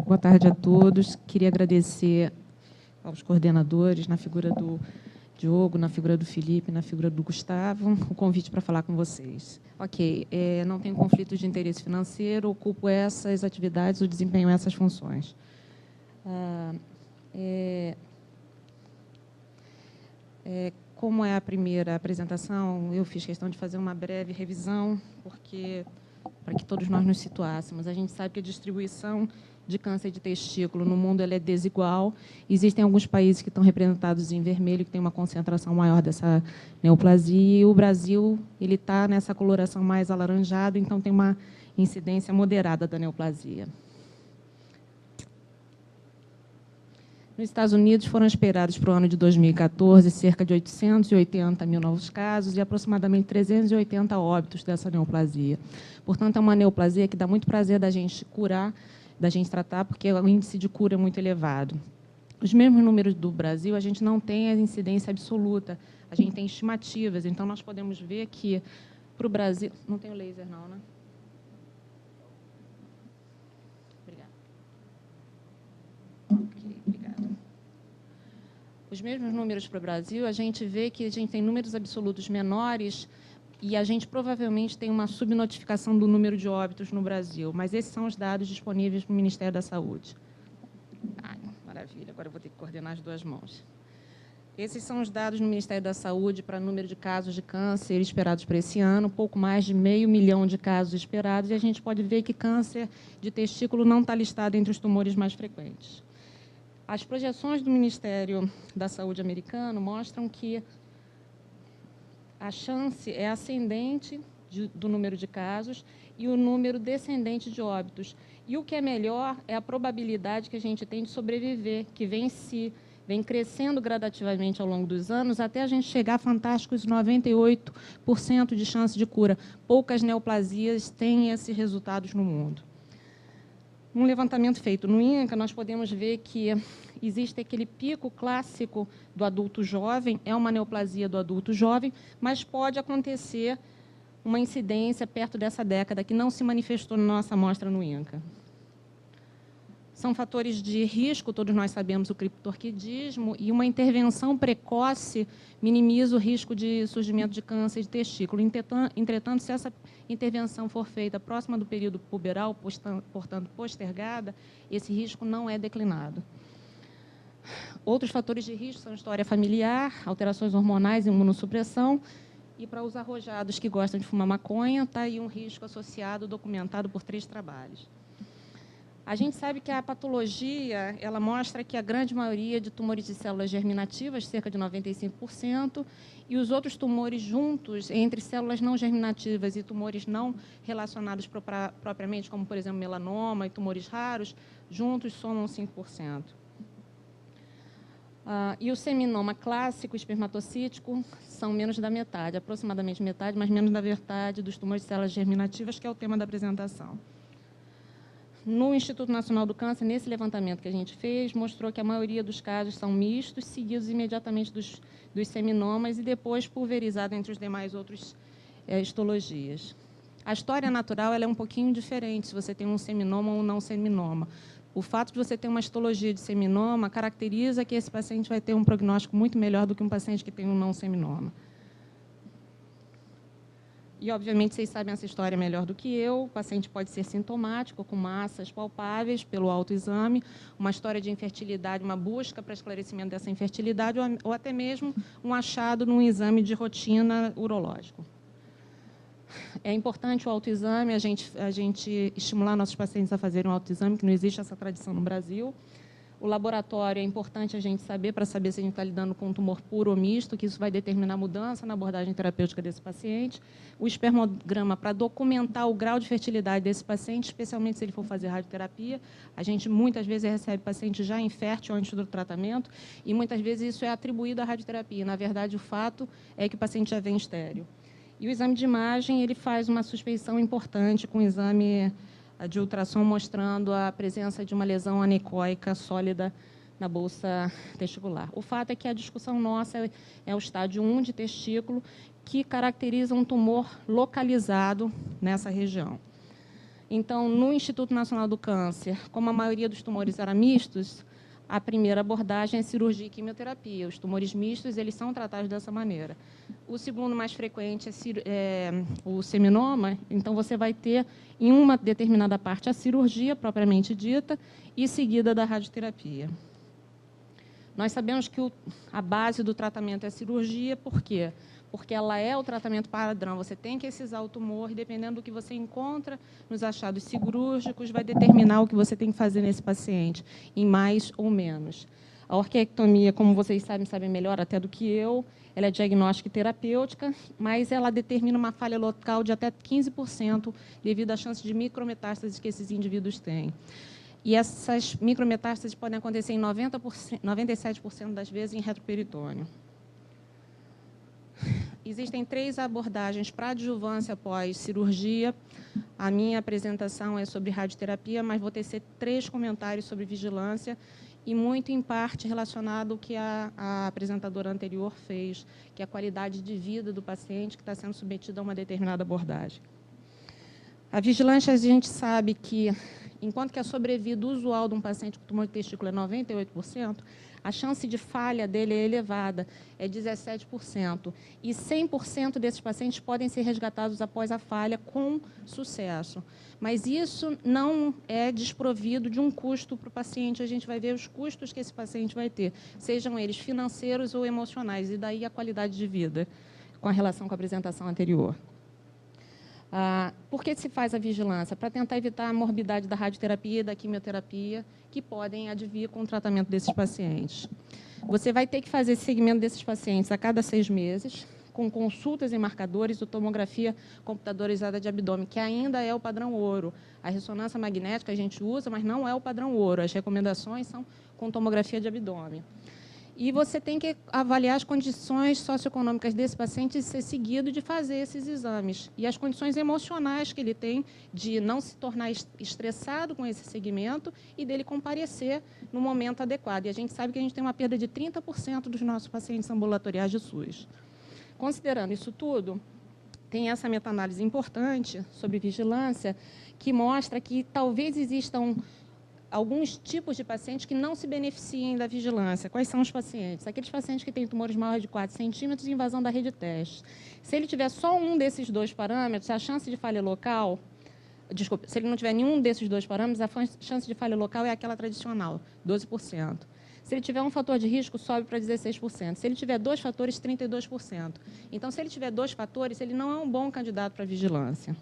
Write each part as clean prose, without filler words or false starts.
Boa tarde a todos. Queria agradecer aos coordenadores, na figura do Diogo, na figura do Felipe, na figura do Gustavo, o convite para falar com vocês. Ok, não tenho conflito de interesse financeiro, ocupo essas atividades, ou desempenho essas funções. Como é a primeira apresentação, eu fiz questão de fazer uma breve revisão, para que todos nós nos situássemos. A gente sabe que a distribuição de câncer de testículo no mundo ela é desigual. Existem alguns países que estão representados em vermelho, que tem uma concentração maior dessa neoplasia, e o Brasil está nessa coloração mais alaranjada, então tem uma incidência moderada da neoplasia. Nos Estados Unidos, foram esperados para o ano de 2014 cerca de 880 mil novos casos e aproximadamente 380 óbitos dessa neoplasia. Portanto, é uma neoplasia que dá muito prazer da gente curar, da gente tratar, porque o índice de cura é muito elevado. Os mesmos números do Brasil, a gente não tem a incidência absoluta, a gente tem estimativas. Então, nós podemos ver que, para o Brasil... Não tem o laser, não, né? Obrigada. Ok, obrigada. Os mesmos números para o Brasil, a gente vê que a gente tem números absolutos menores e a gente provavelmente tem uma subnotificação do número de óbitos no Brasil. Mas esses são os dados disponíveis para o Ministério da Saúde. Ai, maravilha, agora eu vou ter que coordenar as duas mãos. Esses são os dados no Ministério da Saúde para o número de casos de câncer esperados para esse ano, pouco mais de 500 mil de casos esperados, e a gente pode ver que câncer de testículo não está listado entre os tumores mais frequentes. As projeções do Ministério da Saúde americano mostram que a chance é ascendente do número de casos e o número descendente de óbitos. E o que é melhor é a probabilidade que a gente tem de sobreviver, que vem crescendo gradativamente ao longo dos anos, até a gente chegar a fantásticos 98% de chance de cura. Poucas neoplasias têm esses resultados no mundo. Num levantamento feito no INCA, nós podemos ver que existe aquele pico clássico do adulto jovem, é uma neoplasia do adulto jovem, mas pode acontecer uma incidência perto dessa década, que não se manifestou na nossa amostra no INCA. São fatores de risco, todos nós sabemos o criptorquidismo, e uma intervenção precoce minimiza o risco de surgimento de câncer de testículo. Entretanto, se essa intervenção for feita próxima do período puberal, portanto postergada, esse risco não é declinado. Outros fatores de risco são história familiar, alterações hormonais e imunossupressão, e para os arrojados que gostam de fumar maconha, está aí um risco associado, documentado por 3 trabalhos. A gente sabe que a patologia, ela mostra que a grande maioria de tumores de células germinativas, cerca de 95%, e os outros tumores juntos, entre células não germinativas e tumores não relacionados propriamente, como, por exemplo, melanoma e tumores raros, juntos somam 5%. E o seminoma clássico espermatocítico são menos da metade, aproximadamente metade, mas menos da metade dos tumores de células germinativas, que é o tema da apresentação. No Instituto Nacional do Câncer, nesse levantamento que a gente fez, mostrou que a maioria dos casos são mistos, seguidos imediatamente dos seminomas e depois pulverizado entre os demais outros histologias. A história natural ela é um pouquinho diferente, se você tem um seminoma ou não seminoma. O fato de você ter uma histologia de seminoma caracteriza que esse paciente vai ter um prognóstico muito melhor do que um paciente que tem um não seminoma. E, obviamente, vocês sabem essa história melhor do que eu. O paciente pode ser sintomático, com massas palpáveis pelo autoexame, uma história de infertilidade, uma busca para esclarecimento dessa infertilidade, ou até mesmo um achado num exame de rotina urológico. É importante o autoexame, a gente estimular nossos pacientes a fazerem um autoexame, que não existe essa tradição no Brasil. O laboratório é importante a gente saber, para saber se a gente está lidando com um tumor puro ou misto, que isso vai determinar a mudança na abordagem terapêutica desse paciente. O espermograma, para documentar o grau de fertilidade desse paciente, especialmente se ele for fazer radioterapia. A gente, muitas vezes, recebe paciente já infértil antes do tratamento, e, muitas vezes, isso é atribuído à radioterapia. Na verdade, o fato é que o paciente já vem estéril. E o exame de imagem, ele faz uma suspeição importante com o exame de ultrassom mostrando a presença de uma lesão anecoica sólida na bolsa testicular. O fato é que a discussão nossa é o estádio 1 de testículo, que caracteriza um tumor localizado nessa região. Então, no Instituto Nacional do Câncer, como a maioria dos tumores era mistos, a primeira abordagem é cirurgia e quimioterapia. Os tumores mistos, eles são tratados dessa maneira. O segundo mais frequente é o seminoma, então você vai ter, em uma determinada parte, a cirurgia propriamente dita e seguida da radioterapia. Nós sabemos que a base do tratamento é a cirurgia, por quê? Porque ela é o tratamento padrão. Você tem que excisar o tumor e, dependendo do que você encontra nos achados cirúrgicos, vai determinar o que você tem que fazer nesse paciente, em mais ou menos. A orquiectomia, como vocês sabem melhor até do que eu, ela é diagnóstica e terapêutica, mas ela determina uma falha local de até 15% devido à chance de micrometástases que esses indivíduos têm. E essas micrometástases podem acontecer em 97% das vezes em retroperitônio. Existem 3 abordagens para adjuvância após cirurgia. A minha apresentação é sobre radioterapia, mas vou tecer 3 comentários sobre vigilância e muito, em parte, relacionado ao que a apresentadora anterior fez, que é a qualidade de vida do paciente que está sendo submetido a uma determinada abordagem. A vigilância, a gente sabe que, enquanto que a sobrevida usual de um paciente com tumor de testículo é 98%, a chance de falha dele é elevada, é 17%. E 100% desses pacientes podem ser resgatados após a falha com sucesso. Mas isso não é desprovido de um custo para o paciente. A gente vai ver os custos que esse paciente vai ter, sejam eles financeiros ou emocionais, e daí a qualidade de vida, com a relação com a apresentação anterior. Por que se faz a vigilância? Para tentar evitar a morbidade da radioterapia e da quimioterapia, que podem advir com o tratamento desses pacientes. Você vai ter que fazer esse segmento desses pacientes a cada 6 meses, com consultas e marcadores ou tomografia computadorizada de abdômen, que ainda é o padrão ouro. A ressonância magnética a gente usa, mas não é o padrão ouro. As recomendações são com tomografia de abdômen. E você tem que avaliar as condições socioeconômicas desse paciente e ser seguido de fazer esses exames. E as condições emocionais que ele tem de não se tornar estressado com esse segmento e dele comparecer no momento adequado. E a gente sabe que a gente tem uma perda de 30% dos nossos pacientes ambulatoriais de SUS. Considerando isso tudo, tem essa meta-análise importante sobre vigilância que mostra que talvez existam alguns tipos de pacientes que não se beneficiem da vigilância. Quais são os pacientes? Aqueles pacientes que têm tumores maiores de 4 centímetros e invasão da rede teste. Se ele tiver só um desses 2 parâmetros, a chance de falha local... Desculpa, se ele não tiver nenhum desses 2 parâmetros, a chance de falha local é aquela tradicional, 12%. Se ele tiver um fator de risco, sobe para 16%. Se ele tiver 2 fatores, 32%. Então, se ele tiver 2 fatores, ele não é um bom candidato para vigilância.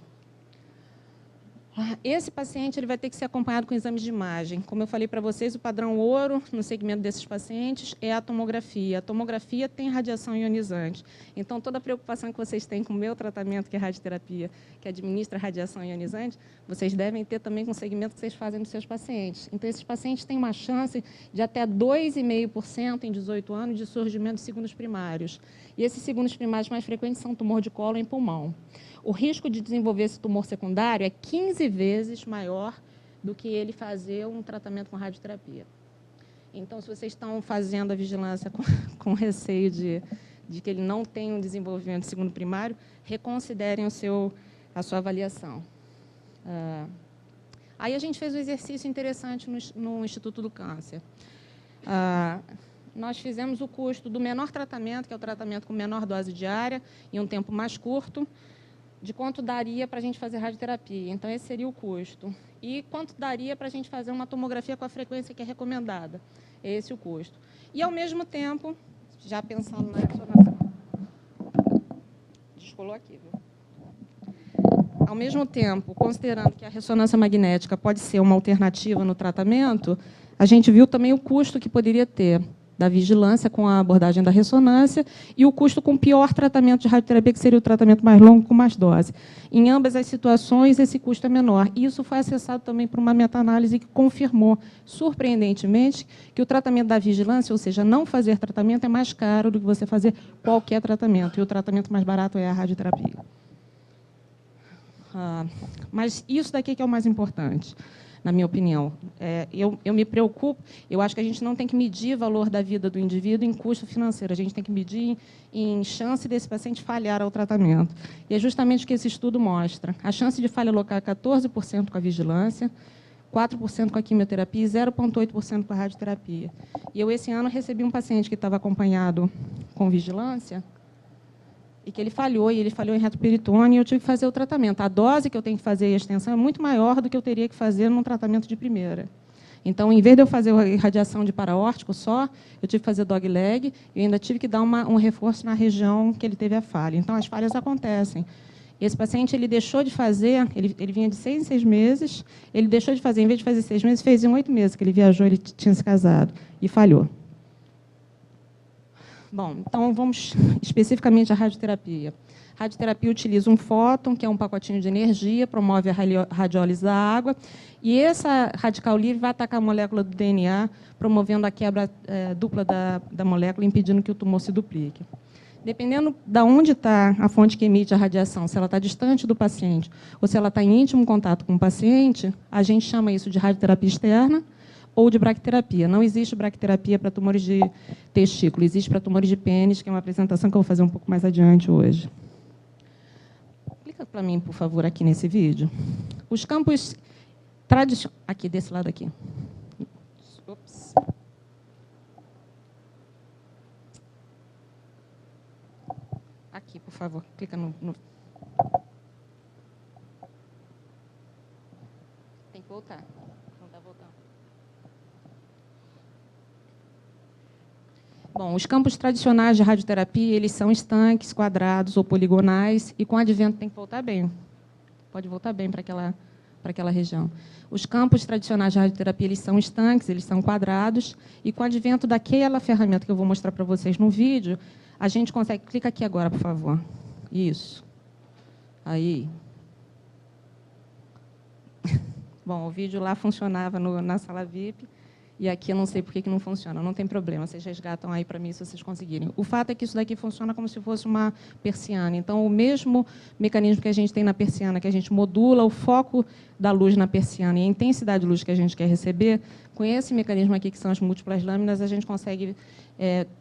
Esse paciente ele vai ter que ser acompanhado com exames de imagem. Como eu falei para vocês, o padrão ouro no segmento desses pacientes é a tomografia. A tomografia tem radiação ionizante. Então, toda a preocupação que vocês têm com o meu tratamento, que é radioterapia, que administra radiação ionizante, vocês devem ter também com o segmento que vocês fazem nos seus pacientes. Então, esses pacientes têm uma chance de até 2,5% em 18 anos de surgimento de segundos primários. E esses segundos primários mais frequentes são tumor de colo e pulmão. O risco de desenvolver esse tumor secundário é 15 vezes maior do que ele fazer um tratamento com radioterapia. Então, se vocês estão fazendo a vigilância com receio de que ele não tenha um desenvolvimento de segundo primário, reconsiderem a sua avaliação. Aí a gente fez um exercício interessante no Instituto do Câncer. Nós fizemos o custo do menor tratamento, que é o tratamento com menor dose diária, em um tempo mais curto, de quanto daria para a gente fazer radioterapia. Então, esse seria o custo. E quanto daria para a gente fazer uma tomografia com a frequência que é recomendada. Esse é o custo. E, ao mesmo tempo, já pensando na ressonância... Descolou aqui, viu? Ao mesmo tempo, considerando que a ressonância magnética pode ser uma alternativa no tratamento, a gente viu também o custo que poderia ter da vigilância com a abordagem da ressonância e o custo com o pior tratamento de radioterapia, que seria o tratamento mais longo com mais dose. Em ambas as situações, esse custo é menor. E isso foi acessado também por uma meta-análise que confirmou, surpreendentemente, que o tratamento da vigilância, ou seja, não fazer tratamento, é mais caro do que você fazer qualquer tratamento. E o tratamento mais barato é a radioterapia. Mas isso daqui que é o mais importante. na minha opinião. Eu me preocupo, eu acho que a gente não tem que medir o valor da vida do indivíduo em custo financeiro, a gente tem que medir em chance desse paciente falhar ao tratamento. E é justamente o que esse estudo mostra. A chance de falha local é 14% com a vigilância, 4% com a quimioterapia e 0,8% com a radioterapia. E eu, esse ano, recebi um paciente que estava acompanhado com vigilância e que ele falhou em retroperitônio, e eu tive que fazer o tratamento. A dose que eu tenho que fazer e a extensão é muito maior do que eu teria que fazer num tratamento de primeira. Então, em vez de eu fazer a irradiação de paraórtico só, eu tive que fazer dogleg e ainda tive que dar um reforço na região que ele teve a falha. Então, as falhas acontecem. Esse paciente, ele deixou de fazer, ele vinha de 6 em 6 meses, ele deixou de fazer, em vez de fazer 6 meses, fez em 8 meses, que ele viajou, ele tinha se casado, e falhou. Bom, então vamos especificamente à radioterapia. A radioterapia utiliza um fóton, que é um pacotinho de energia, promove a radiólise da água, e essa radical livre vai atacar a molécula do DNA, promovendo a quebra dupla da molécula, impedindo que o tumor se duplique. Dependendo de onde está a fonte que emite a radiação, se ela está distante do paciente ou se ela está em íntimo contato com o paciente, a gente chama isso de radioterapia externa ou de braquiterapia. Não existe braquiterapia para tumores de testículo, existe para tumores de pênis, que é uma apresentação que eu vou fazer um pouco mais adiante hoje. Clica para mim, por favor, aqui nesse vídeo. Os campos tradicionais... Aqui, desse lado aqui. Ops. Aqui, por favor, clica no... Tem que voltar. Não está voltando. Bom, os campos tradicionais de radioterapia, eles são estanques, quadrados ou poligonais, e com advento tem que voltar bem. Pode voltar bem para aquela região. Os campos tradicionais de radioterapia, eles são estanques, eles são quadrados, e com advento daquela ferramenta que eu vou mostrar para vocês no vídeo, a gente consegue... Clica aqui agora, por favor. Isso. Aí. Bom, o vídeo lá funcionava na sala VIP, e aqui eu não sei por que não funciona. Não tem problema, vocês resgatam aí para mim se vocês conseguirem. O fato é que isso daqui funciona como se fosse uma persiana. Então, o mesmo mecanismo que a gente tem na persiana, que a gente modula o foco da luz na persiana e a intensidade de luz que a gente quer receber, com esse mecanismo aqui, que são as múltiplas lâminas, a gente consegue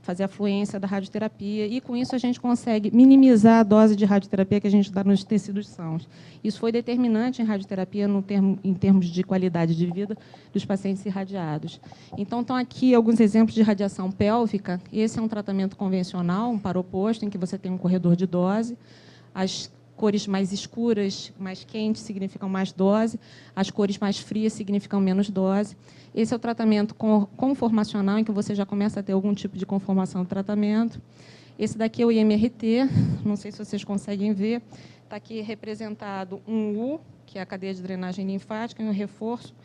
fazer a fluência da radioterapia, e, com isso, a gente consegue minimizar a dose de radioterapia que a gente dá nos tecidos sãos. Isso foi determinante em radioterapia em termos de qualidade de vida dos pacientes irradiados. Então, estão aqui alguns exemplos de radiação pélvica. Esse é um tratamento convencional, um paroposto, em que você tem um corredor de dose. As cores mais escuras, mais quentes, significam mais dose. As cores mais frias significam menos dose. Esse é o tratamento conformacional, em que você já começa a ter algum tipo de conformação do tratamento. Esse daqui é o IMRT, não sei se vocês conseguem ver. Está aqui representado um U, que é a cadeia de drenagem linfática, e um reforço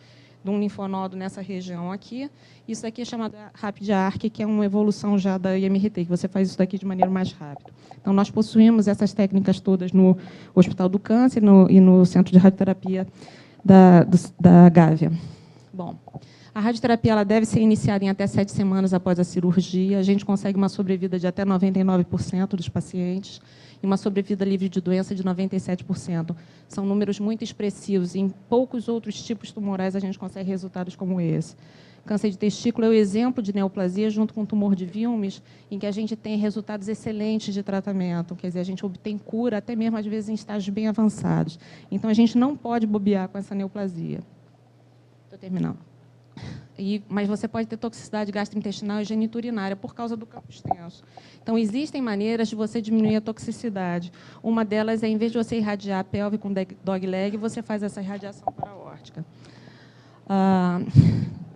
de um linfonodo nessa região aqui. Isso aqui é chamado Rapid Arc, que é uma evolução já da IMRT, que você faz isso daqui de maneira mais rápida. Então, nós possuímos essas técnicas todas no Hospital do Câncer e no Centro de Radioterapia da Gávea. Bom, a radioterapia ela deve ser iniciada em até 7 semanas após a cirurgia. A gente consegue uma sobrevida de até 99% dos pacientes e uma sobrevida livre de doença de 97%. São números muito expressivos. Em poucos outros tipos tumorais a gente consegue resultados como esse. Câncer de testículo é o exemplo de neoplasia junto com tumor de Wilms, em que a gente tem resultados excelentes de tratamento. Quer dizer, a gente obtém cura até mesmo, às vezes, em estágios bem avançados. Então, a gente não pode bobear com essa neoplasia. Estou terminando. Mas você pode ter toxicidade gastrointestinal e geniturinária por causa do campo extenso. Então, existem maneiras de você diminuir a toxicidade. Uma delas é, em vez de você irradiar a pelve com dogleg, você faz essa irradiação paraórtica.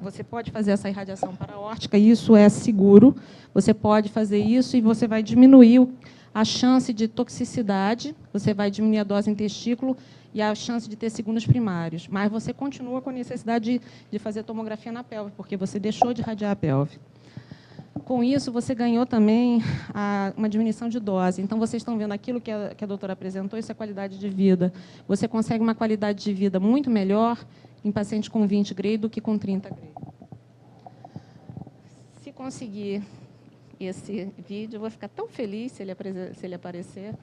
Você pode fazer essa irradiação paraórtica, e isso é seguro. Você pode fazer isso e você vai diminuir a chance de toxicidade, você vai diminuir a dose em testículo e a chance de ter segundos primários. Mas você continua com a necessidade de fazer tomografia na pelve, porque você deixou de irradiar a pelve. Com isso, você ganhou também uma diminuição de dose. Então, vocês estão vendo aquilo que a doutora apresentou, isso é qualidade de vida. Você consegue uma qualidade de vida muito melhor em pacientes com 20 Gray do que com 30 Gray. Se conseguir esse vídeo, eu vou ficar tão feliz se ele aparecer.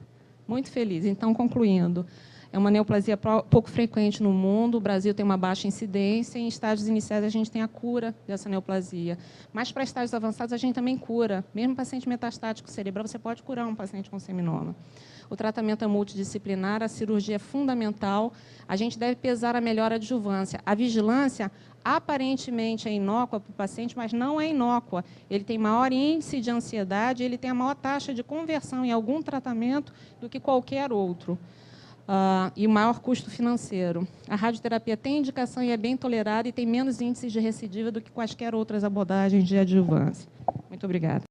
Muito feliz. Então, concluindo, É uma neoplasia pouco frequente no mundo, o Brasil tem uma baixa incidência, e em estágios iniciais a gente tem a cura dessa neoplasia. Mas para estágios avançados a gente também cura. Mesmo paciente metastático cerebral, você pode curar um paciente com seminoma. O tratamento é multidisciplinar, a cirurgia é fundamental, a gente deve pesar a melhor adjuvância. A vigilância, aparentemente, é inócua para o paciente, mas não é inócua. Ele tem maior índice de ansiedade, ele tem a maior taxa de conversão em algum tratamento do que qualquer outro. E maior custo financeiro. A radioterapia tem indicação e é bem tolerada e tem menos índices de recidiva do que quaisquer outras abordagens de adjuvância. Muito obrigada.